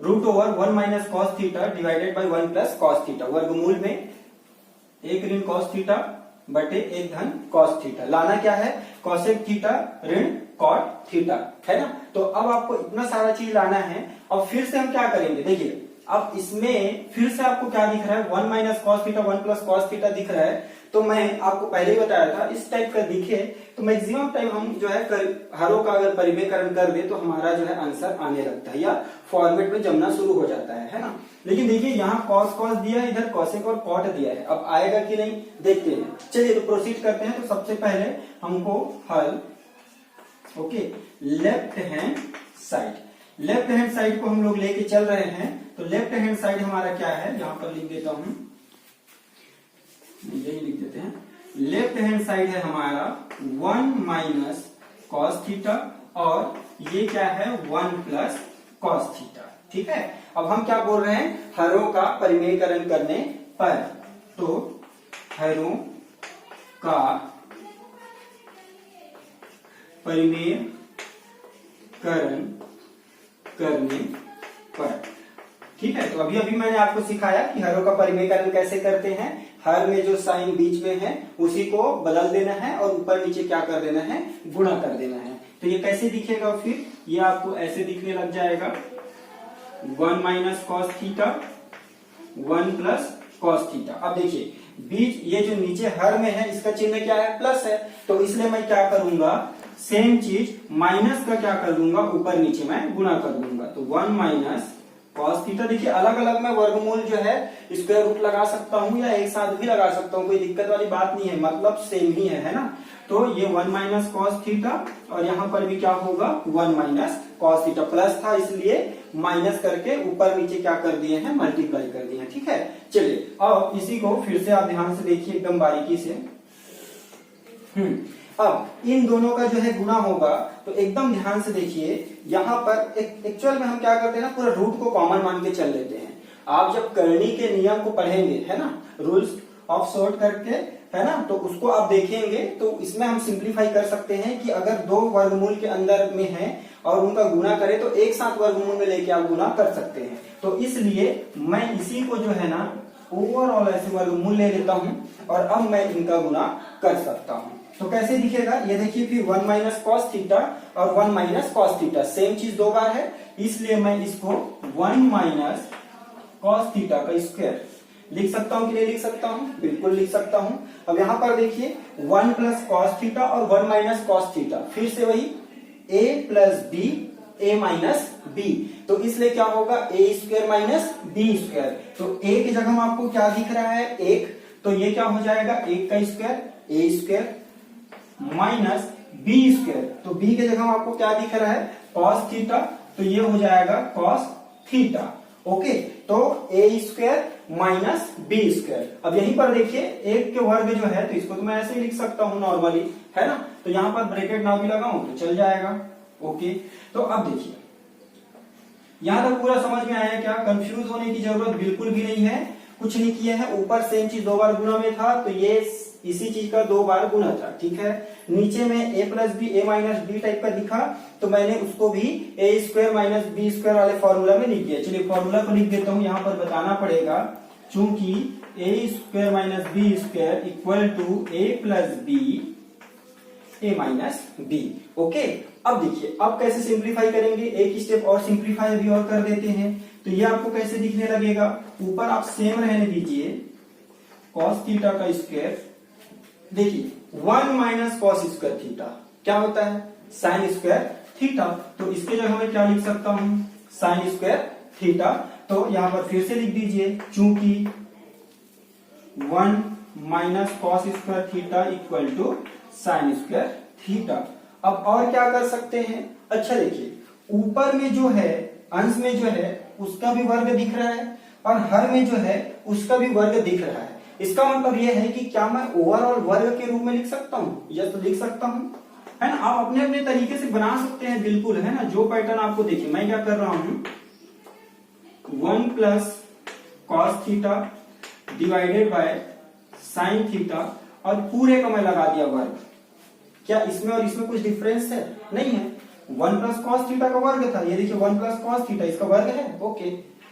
√1 minus cos theta divided by 1 plus cos theta. वर्गमूल में 1 ऋण कॉस थीटा बटे 1 धन कॉस थीटा। लाना क्या है? कॉसेक थीटा ऋण कॉट थीटा, है ना। तो अब आपको इतना सारा चीज लाना है। और फिर से हम क्या करेंगे, देखिए अब इसमें फिर से आपको क्या दिख रहा है, 1 minus cos theta 1 plus cos theta दिख रहा है। तो मैं आपको पहले ही बताया था, इस टाइप का दिखे तो मैक्सिमम टाइम हम जो है हरों का अगर परिमेयकरण कर दे तो हमारा जो है आंसर आने लगता है या फॉर्मेट में जमना शुरू हो जाता है ना। लेकिन देखिए यहाँ कॉस कॉस दिया है, इधर कॉसेक और कॉट दिया है। अब आएगा कि नहीं देखते हैं। चलिए तो प्रोसीड करते हैं। तो सबसे पहले हमको हल ओके लेफ्ट हैंड साइड को हम लोग लेके चल रहे हैं। तो लेफ्ट हैंड साइड हमारा क्या है, यहां पर लिख देता हूं, यही लिख देते हैं। लेफ्ट हैंड साइड है हमारा 1 माइनस कॉस थीटा और ये क्या है 1 प्लस कॉस थीटा। ठीक है। अब हम क्या बोल रहे हैं, हरों का परिमेयकरण करने पर। तो हरों का परिमेयकरण करने पर। ठीक है। तो अभी अभी मैंने आपको सिखाया कि हरों का परिमेयकरण कैसे करते हैं। हर में जो साइन बीच में है उसी को बदल देना है और ऊपर नीचे क्या कर देना है, गुणा कर देना है। तो ये कैसे दिखेगा, फिर ये आपको ऐसे दिखने लग जाएगा 1 minus cos theta 1 plus cos theta. अब देखिए बीच ये जो नीचे हर में है इसका चिन्ह क्या है, प्लस है। तो इसलिए मैं क्या करूंगा, सेम चीज माइनस का क्या कर दूंगा, ऊपर नीचे मैं गुणा कर दूंगा। तो 1 माइनस कॉस थीटा। देखिए अलग अलग मैं वर्गमूल जो है स्क्वायर रूट लगा सकता हूं या एक साथ भी लगा सकता हूं, कोई दिक्कत वाली बात नहीं है, मतलब सेम ही है ना। तो ये 1 माइनस कॉस थीटा और यहाँ पर भी क्या होगा 1 माइनस कॉस थीटा। प्लस था इसलिए माइनस करके ऊपर नीचे क्या कर दिए हैं, मल्टीप्लाई कर दिए हैं। ठीक है। चलिए अब इसी को फिर से आप ध्यान से देखिए एकदम बारीकी से। अब इन दोनों का जो है गुणा होगा तो एकदम ध्यान से देखिए। यहाँ पर एक्चुअल में हम क्या करते हैं ना, पूरा रूट को कॉमन मान के चल लेते हैं। आप जब करनी के नियम को पढ़ेंगे है ना, रूल्स ऑफ सॉर्ट करके है ना, तो उसको आप देखेंगे तो इसमें हम सिंप्लीफाई कर सकते हैं कि अगर दो वर्गमूल के अंदर में है और उनका गुणा करें तो एक साथ वर्गमूल में लेके आप गुणा कर सकते हैं। तो इसलिए मैं इसी को जो है ना ओवरऑल ऐसे वर्गमूल ले लेता हूं और अब मैं इनका गुणा कर सकता हूं। तो कैसे दिखेगा ये देखिए, फिर 1 माइनस कॉस थीटा और 1 माइनस कॉस थीटा सेम चीज दो बार है, इसलिए मैं इसको 1 माइनस कॉस थीटा का स्क्वायर लिख सकता हूं कि नहीं लिख सकता हूं, बिल्कुल लिख सकता हूं। अब यहां पर देखिए 1 प्लस कॉस थीटा और 1 माइनस कॉस थीटा, फिर से वही a plus b a minus b. तो इसलिए क्या होगा a square minus b square. तो a की जगह आपको क्या दिख रहा है 1, तो ये क्या हो जाएगा 1 का square a square minus b square. तो बी के जगह आपको क्या दिख रहा है कॉस थीटा, तो ये हो जाएगा कॉस थीटा। ओके। तो ए स्क्वायर माइनस बी स्क्वायर। अब यहीं पर देखिए एक के वर्ग जो है तो इसको तो मैं ऐसे ही लिख सकता हूं नॉर्मली, है ना। तो यहां पर ब्रैकेट ना भी लगाऊं तो चल जाएगा। ओके। तो अब देखिए यहां तक पूरा समझ में आया क्या, कंफ्यूज होने की जरूरत बिल्कुल भी नहीं है, कुछ नहीं किया है। ऊपर सेम चीज दो बार गुणा में था तो ये इसी चीज का दो बार गुना था। ठीक है। नीचे में a plus b a minus b type का दिखा तो मैंने उसको भी a square minus b square वाले फॉर्मूला में लिख दिया। चलिए फॉर्मूला को लिख देता हूं, यहां पर बताना पड़ेगा चूंकि a square minus b square equal to a plus b a minus b. Okay. अब देखिए अब कैसे सिंप्लीफाई करेंगे, एक स्टेप और सिंप्लीफाई भी और कर देते हैं। तो ये आपको कैसे दिखने लगेगा, ऊपर आप सेम रहने दीजिए कॉस थीटा का स्क्वायर। देखिए 1 माइनस कॉस स्क्वायर थीटा क्या होता है साइन स्क्वायर थीटा। तो इसके जगह मैं क्या लिख सकता हूं साइन स्क्वायर थीटा। तो यहां पर फिर से लिख दीजिए चूंकि 1 minus cos square theta equal to sine square theta. अब और क्या कर सकते हैं, अच्छा देखिए ऊपर में जो है अंश में जो है उसका भी वर्ग दिख रहा है और हर में जो है उसका भी वर्ग दिख रहा है। इसका मतलब यह है कि क्या मैं ओवरऑल वर्ग के रूप में लिख सकता हूं, यस तो लिख सकता हूं, है ना। आप अपने अपने तरीके से बना सकते हैं बिल्कुल, है ना। जो पैटर्न आपको देखिए मैं क्या कर रहा हूं 1 plus cos theta divided by sine theta और पूरे का मैं लगा दिया वर्ग। क्या इसमें और इसमें कुछ डिफरेंस है, नहीं है। 1 प्लस कॉस थीटा का वर्ग था, ये देखिए 1 प्लस कॉस थीटा इसका वर्ग है, ओके।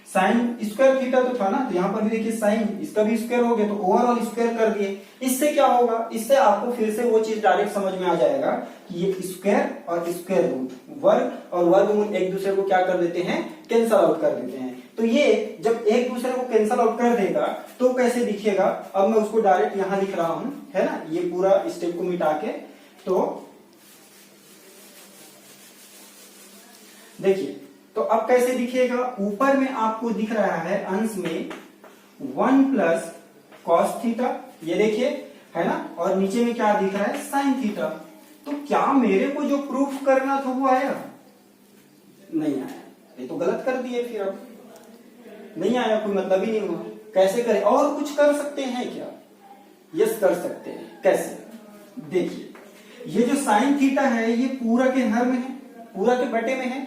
साइन स्क्वायर थीटा तो था ना, तो यहाँ पर भी देखिए साइन इसका भी स्क्वायर हो गया, तो ओवरऑल स्क्वायर कर दिए। इससे क्या होगा, इससे आपको फिर से वो चीज डायरेक्ट समझ में आ जाएगा कि ये स्क्वायर और स्क्वायर रूट, वर्ग और वर्गमूल एक दूसरे को क्या कर देते हैं, कैंसल आउट कर देते हैं। तो ये जब एक दूसरे को कैंसल आउट कर देगा तो कैसे दिखेगा, अब मैं उसको डायरेक्ट यहां लिख रहा हूं, है ना, ये पूरा स्टेप को मिटा के। तो देखिए, तो अब कैसे दिखेगा, ऊपर में आपको दिख रहा है अंश में 1 प्लस कॉस थीटा, ये देखिए, है ना, और नीचे में क्या दिख रहा है, साइन थीटा। तो क्या मेरे को जो प्रूफ करना था वो आया, नहीं आया, ये तो गलत कर दिए, फिर अब नहीं आया, कोई मतलब ही नहीं हुआ। कैसे करें, और कुछ कर सकते हैं क्या, यस कर सकते हैं। कैसे, देखिए, ये जो साइन थीटा है ये पूरा के हर में है, पूरा के बटे में है,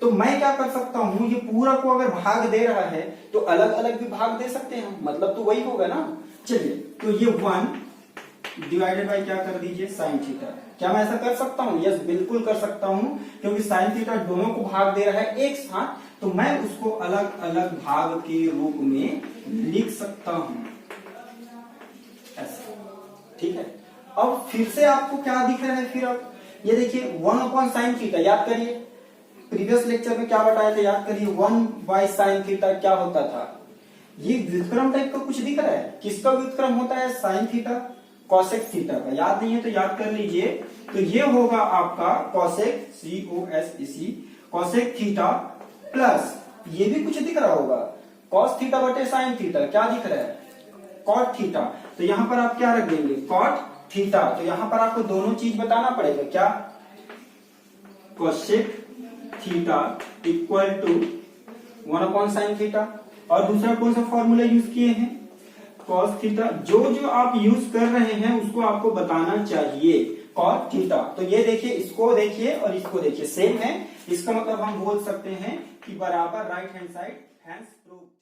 तो मैं क्या कर सकता हूं, ये पूरा को अगर भाग दे रहा है तो अलग अलग भी भाग दे सकते हैं, मतलब तो वही होगा ना। चलिए, तो ये 1 डिवाइडेड बाय क्या कर दीजिए, साइन थीटा। क्या मैं ऐसा कर सकता हूं, यस बिल्कुल कर सकता हूं, क्योंकि साइन थीटा दोनों को भाग दे रहा है एक साथ, तो मैं उसको अलग अलग भाग के रूप में लिख सकता हूं, ऐसा, ठीक है। अब फिर से आपको क्या दिख रहा है, फिर अब ये देखिए 1 अपॉन साइन थीटा, याद करिए प्रीवियस लेक्चर में क्या बताया था, याद करिए 1 बाय साइन थीटा क्या होता था, ये व्युत्क्रम टाइप का कुछ दिख रहा है। किसका व्युत्क्रम होता है, साइन थीटा कोसेक थीटा का, याद नहीं है तो याद कर लीजिए। तो ये होगा आपका cosec, COSEC, cosec theta plus ये भी कुछ दिख रहा होगा, कॉस थीटा बटे साइन थीटा, क्या दिख रहा है, कॉट थीटा। तो यहां पर आप क्या रख देंगे, कॉट थीटा। तो यहां पर आपको दोनों चीज बताना पड़ेगा, क्या, cosec theta equal to 1 upon sine theta, और दूसरा कौन सा फॉर्मूला यूज किए हैं, कॉस थीटा। जो जो आप यूज कर रहे हैं उसको आपको बताना चाहिए, कॉस थीटा। तो ये देखिए, इसको देखिए और इसको देखिए, सेम है, इसका मतलब हम बोल सकते हैं कि बराबर right hand side, hence proof.